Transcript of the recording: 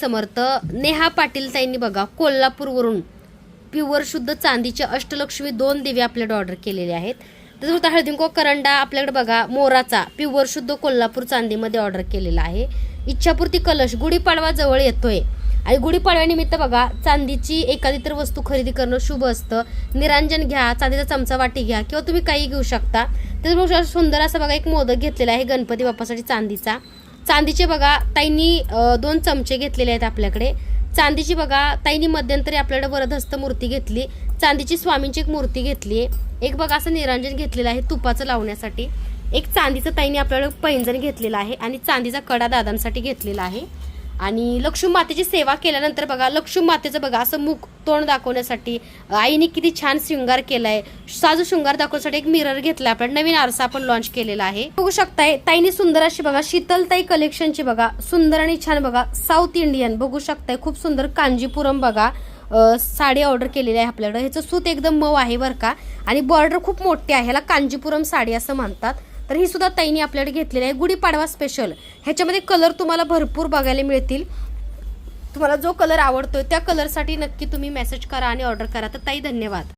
समर्थ. नेहा पाटील ताईंनी बघा कोल्हापूरवरून प्युअर शुद्ध चांदीचे अष्टलक्ष्मी 2 दिवे आपल्याकडे ऑर्डर केलेले आहेत. तसंच हळदी कुंकू करंडा आपल्याकडे बघा मोराचा प्युअर शुद्ध कोल्हापूर चांदीमध्ये ऑर्डर केलेला आहे. इच्छापूर्ती कलश गुढीपाडवा जवळ येतोय आणि गुढीपाडव्यानिमित्त बघा चांदीची एखादी तर वस्तू खरेदी करणं शुभ असतं. निरांजन घ्या, चांदीचा चमचा वाटी घ्या किंवा तुम्ही काही घेऊ शकता. त्याच्यामुळे सुंदर असा बघा एक मोदक घेतलेला आहे गणपती बाप्पासाठी चांदीचा. चांदीचे बघा ताईंनी 2 चमचे घेतलेले आहेत आपल्याकडे. चांदीची बघा ताईंनी मध्यंतरी आपल्याकडे वरदहस्त मूर्ती घेतली. चांदीची स्वामींची एक मूर्ती घेतली आहे. एक बघा असं निरांजन घेतलेलं आहे तुपाचं लावण्यासाठी. एक चांदीचं ताईंनी आपल्याकडे पैंजण घेतलेलं आहे आणि चांदीचा कडा दादांसाठी घेतलेला आहे. आणि लक्ष्मी मातेची सेवा केल्यानंतर बघा लक्ष्मी मातेचं बघा असं मुख तोंड दाखवण्यासाठी आईने किती छान शृंगार केलाय. साजू शृंगार दाखवण्यासाठी एक मिरर घेतला. आपण नवीन आरसा आपण लॉन्च केलेला आहे. बघू शकताय ताईंनी सुंदर अशी बघा शीतलताई कलेक्शनची बघा सुंदर आणि छान बघा साऊथ इंडियन बघू शकताय खूप सुंदर कांजीपुरम बघा साडी ऑर्डर केलेली आहे आपल्याकडे. ह्याचं सूत एकदम मऊ आहे बरं का आणि बॉर्डर खूप मोठी आहे. ह्याला कांजीपुरम साडी असं म्हणतात. तर ही सुद्धा ताईंनी आपल्याकडे घेतलेली आहे गुढीपाडवा स्पेशल. ह्याच्यामध्ये कलर तुम्हाला भरपूर बघायला मिळतील. तुम्हाला जो कलर आवडतोय त्या कलरसाठी नक्की तुम्ही मेसेज करा आणि ऑर्डर करा. तर ताई धन्यवाद.